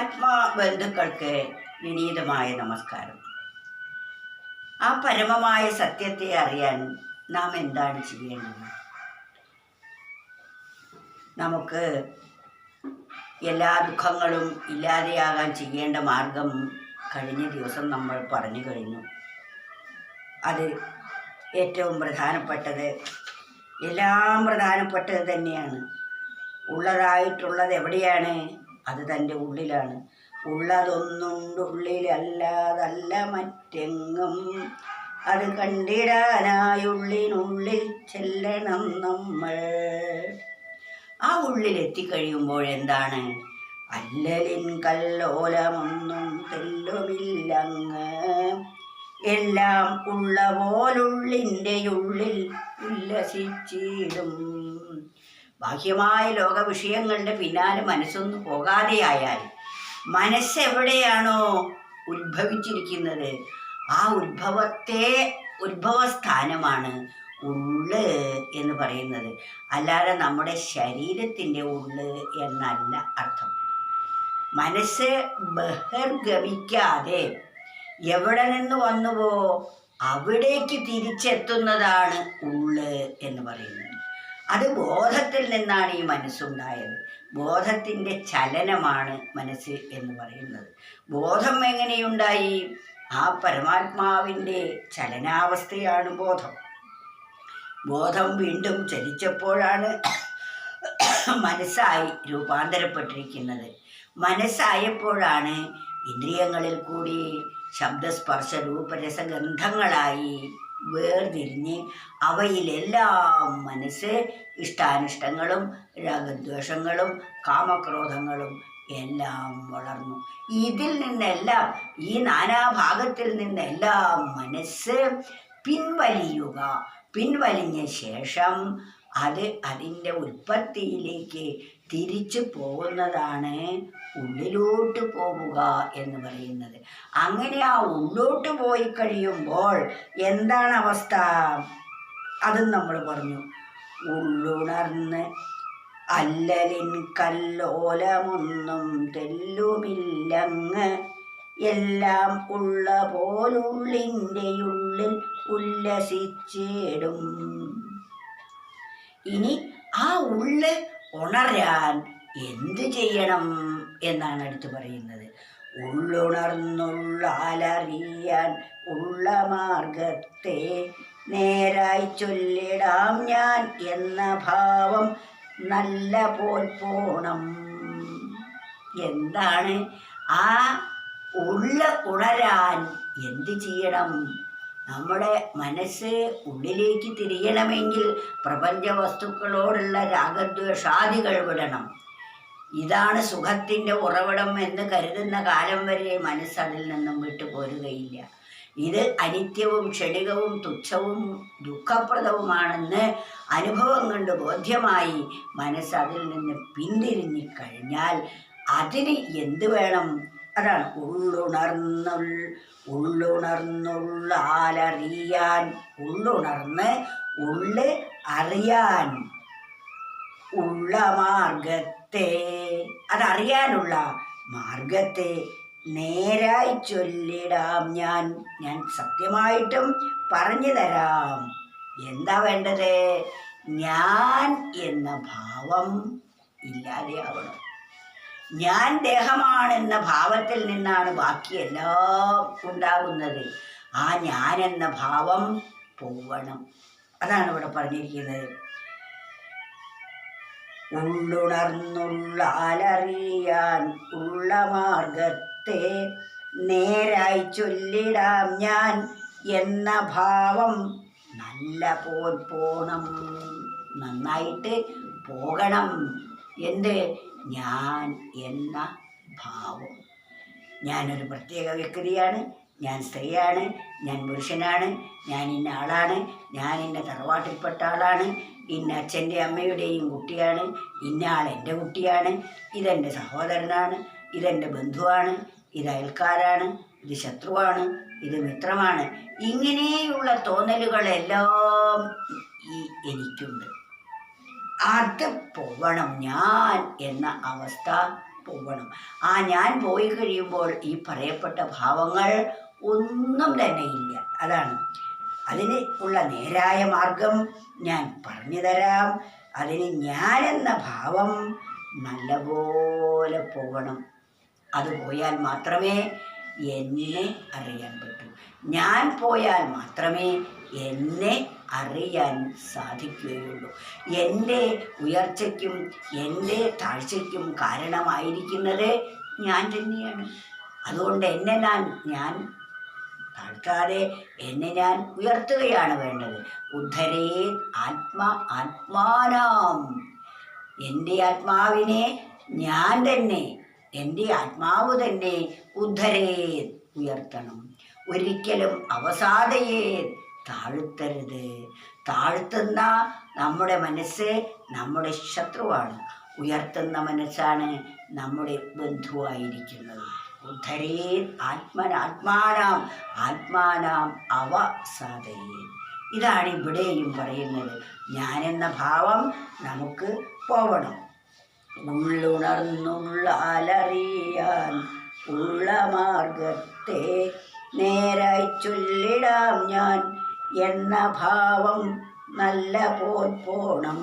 ആത്മബന്ധുക്കൾക്ക് വിനീതമായ നമസ്കാരം. ആ പരമമായ സത്യത്തെ അറിയാൻ നാം എന്താണ് ചെയ്യേണ്ടത്? നമുക്ക് എല്ലാ ദുഃഖങ്ങളും ഇല്ലാതെയാകാൻ ചെയ്യേണ്ട മാർഗം കഴിഞ്ഞ ദിവസം നമ്മൾ പറഞ്ഞു കഴിഞ്ഞു. അത് ഏറ്റവും പ്രധാനപ്പെട്ടത്, എല്ലാം പ്രധാനപ്പെട്ടത് തന്നെയാണ്. ഉള്ളതായിട്ടുള്ളത് എവിടെയാണ്? അത് തൻ്റെ ഉള്ളിലാണ്. ഉള്ളതൊന്നുണ്ടുള്ളിലല്ലാതല്ല മറ്റെങ്ങും, അത് കണ്ടിടാനായുള്ളിനുള്ളിൽ ചെല്ലണം നമ്മൾ. ആ ഉള്ളിലെത്തിക്കഴിയുമ്പോൾ എന്താണ്? അല്ലലിൻ കല്ലോലമൊന്നും തെല്ലുമില്ലങ്ങ്, എല്ലാം ഉള്ള പോലുള്ളിൻ്റെ ഉള്ളിൽ ഉല്ലസിച്ചിടും. ബാഹ്യമായ ലോക വിഷയങ്ങളുടെ പിന്നാലെ മനസ്സൊന്നു പോകാതെയായാൽ, മനസ്സെവിടെയാണോ ഉത്ഭവിച്ചിരിക്കുന്നത് ആ ഉത്ഭവസ്ഥാനമാണ് ഉള്ള് എന്ന് പറയുന്നത്. അല്ലാതെ നമ്മുടെ ശരീരത്തിൻ്റെ ഉള്ള് എന്നല്ല അർത്ഥം. മനസ്സ് ബഹിർഗമിക്കാതെ എവിടെ നിന്ന് വന്നുവോ അവിടേക്ക് തിരിച്ചെത്തുന്നതാണ് ഉള്ള് എന്ന് പറയുന്നത്. അത് ബോധത്തിൽ നിന്നാണ് ഈ മനസ്സുണ്ടായത്. ബോധത്തിൻ്റെ ചലനമാണ് മനസ്സ് എന്ന് പറയുന്നത്. ബോധം എങ്ങനെയുണ്ടായി? ആ പരമാത്മാവിൻ്റെ ചലനാവസ്ഥയാണ് ബോധം. ബോധം വീണ്ടും ചലിച്ചപ്പോഴാണ് മനസ്സായി രൂപാന്തരപ്പെട്ടിരിക്കുന്നത്. മനസ്സായപ്പോഴാണ് ഇന്ദ്രിയങ്ങളിൽ കൂടി ശബ്ദസ്പർശ രൂപരസഗന്ധങ്ങളായി വേർതിരിഞ്ഞ് അവയിലെല്ലാം മനസ്സ് ഇഷ്ടാനിഷ്ടങ്ങളും രാഗദ്വേഷങ്ങളും കാമക്രോധങ്ങളും എല്ലാം വളർന്നു. ഇതിൽ നിന്നെല്ലാം, ഈ നാനാഭാഗത്തിൽ നിന്നെല്ലാം മനസ്സ് പിൻവലിഞ്ഞ ശേഷം അത് അതിൻ്റെ ഉൽപ്പത്തിയിലേക്ക് തിരിച്ചു പോകുന്നതാണ് ഉള്ളിലോട്ട് പോവുക എന്ന് പറയുന്നത്. അങ്ങനെ ആ ഉള്ളോട്ട് പോയി കഴിയുമ്പോൾ എന്താണ് അവസ്ഥ? അതും നമ്മൾ പറഞ്ഞു. ഉള്ളുണർന്ന് അല്ലലിൻ കല്ലോലമൊന്നും തെല്ലുമില്ലങ്ങ്, എല്ലാം ഉള്ള പോലുള്ളിൻ്റെ ഉള്ളിൽ ഉല്ലസിച്ചിടും. ഇനി ആ ഉള്ള് ഉണരാൻ എന്ത് ചെയ്യണം എന്നാണ് അടുത്ത് പറയുന്നത്. ഉള്ളുണർന്നുള്ളാലറിയാൻ ഉള്ള മാർഗത്തെ നേരായി ചൊല്ലിടാം ഞാൻ എന്ന ഭാവം നല്ല പോൽ പോണം. എന്താണ് ആ ഉണരാൻ എന്ത് ചെയ്യണം? നമ്മുടെ മനസ്സ് ഉള്ളിലേക്ക് തിരിയണമെങ്കിൽ പ്രപഞ്ച വസ്തുക്കളോടുള്ള രാഗദ്വേഷാദികൾ വിടണം. ഇതാണ് സുഖത്തിൻ്റെ ഉറവിടം എന്ന് കരുതുന്ന കാലം വരെ മനസ്സ് അതിൽ നിന്നും വിട്ടുപോരുകയില്ല. ഇത് അനിത്യവും ക്ഷണികവും തുച്ഛവും ദുഃഖപ്രദവുമാണെന്ന് അനുഭവം കൊണ്ട് ബോധ്യമായി മനസ്സ് അതിൽ നിന്ന് പിന്തിരിഞ്ഞു കഴിഞ്ഞാൽ അതിന് എന്ത് വേണം? അതാണ് ഉള്ളുണർന്നുള്ളാലറിയാൻ. ഉള്ളുണർന്ന് ഉള്ള് അറിയാൻ ഉള്ള മാർഗത്തെ, അതറിയാനുള്ള മാർഗത്തെ നേരായി ചൊല്ലിടാം ഞാൻ സത്യമായിട്ടും പറഞ്ഞു തരാം. എന്താ വേണ്ടത്? ഞാൻ എന്ന ഭാവം ഇല്ലാതെയാവണം. ഞാൻ ദേഹമാണെന്ന ഭാവത്തിൽ നിന്നാണ് ബാക്കിയെല്ലാം ഉണ്ടാകുന്നത്. ആ ഞാൻ എന്ന ഭാവം പോവണം. അതാണ് ഇവിടെ പറഞ്ഞിരിക്കുന്നത്. ഉള്ളുണർന്നുള്ളാലറിയാൻ ഉള്ള മാർഗത്തെ നേരായി ചൊല്ലിടാം ഞാൻ എന്ന ഭാവം നല്ല പോൽ പോണം. നന്നായിട്ട് പോകണം. എന്ത്? ഞാൻ എന്ന ഭാവം. ഞാനൊരു പ്രത്യേക വ്യക്തിയാണ്, ഞാൻ സ്ത്രീയാണ്, ഞാൻ പുരുഷനാണ്, ഞാൻ ഇന്ന ആളാണ്, ഞാൻ ഇന്ന തറവാട്ടിൽപ്പെട്ട ആളാണ്, ഇന്ന അച്ഛൻ്റെ അമ്മയുടെയും കുട്ടിയാണ്, ഇന്ന ആൾ എൻ്റെ കുട്ടിയാണ്, ഇതെൻ്റെ സഹോദരനാണ്, ഇതെൻ്റെ ബന്ധുവാണ്, ഇത് അയൽക്കാരാണ്, ഇത് ശത്രുവാണ്, ഇത് മിത്രമാണ്. ഇങ്ങനെയുള്ള തോന്നലുകളെല്ലാം എനിക്കുണ്ട്. അത് പോവണം. ഞാൻ എന്ന അവസ്ഥ പോകണം. ആ ഞാൻ പോയി കഴിയുമ്പോൾ ഈ പറയപ്പെട്ട ഭാവങ്ങൾ ഒന്നും തന്നെ ഇല്ല. അതാണ് അതിന് ഉള്ള നേരായ മാർഗം ഞാൻ പറഞ്ഞു തരാം. അതിന് ഞാനെന്ന ഭാവം നല്ലപോലെ പോകണം. അത് പോയാൽ മാത്രമേ എന്നെ അറിയാൻ പറ്റൂ. ഞാൻ പോയാൽ മാത്രമേ എന്നെ അറിയാൻ സാധിക്കുകയുള്ളൂ. എൻ്റെ ഉയർച്ചയ്ക്കും എൻ്റെ താഴ്ചയ്ക്കും കാരണമായിരിക്കുന്നത് ഞാൻ തന്നെയാണ്. അതുകൊണ്ട് എന്നെ ഞാൻ താഴ്ത്താതെ എന്നെ ഞാൻ ഉയർത്തുകയാണ് വേണ്ടത്. ഉദ്ധരേ ആത്മാനാം. എൻ്റെ ആത്മാവിനെ ഞാൻ തന്നെ, എൻ്റെ ആത്മാവ് തന്നെ ഉദ്ധരേ ഉയർത്തണം. ഒരിക്കലും അവസാദയെ താഴ്ത്തരുത്. താഴ്ത്തുന്ന നമ്മുടെ മനസ്സ് നമ്മുടെ ശത്രുവാണ്. ഉയർത്തുന്ന മനസ്സാണ് നമ്മുടെ ബന്ധുവായിരിക്കുന്നത്. ഉദ്ധരേ ആത്മാനാം അവസാദയേ. ഇതാണ് ഇവിടെയും പറയുന്നത്. ഞാനെന്ന ഭാവം നമുക്ക് പോവണം. ഉള്ളുണർന്നുള്ള അലറിയാൻ ഉള്ള മാർഗത്തെ നേരായി ചൊല്ലിടാം ഞാൻ എന്ന ഭാവം നല്ല പോണം.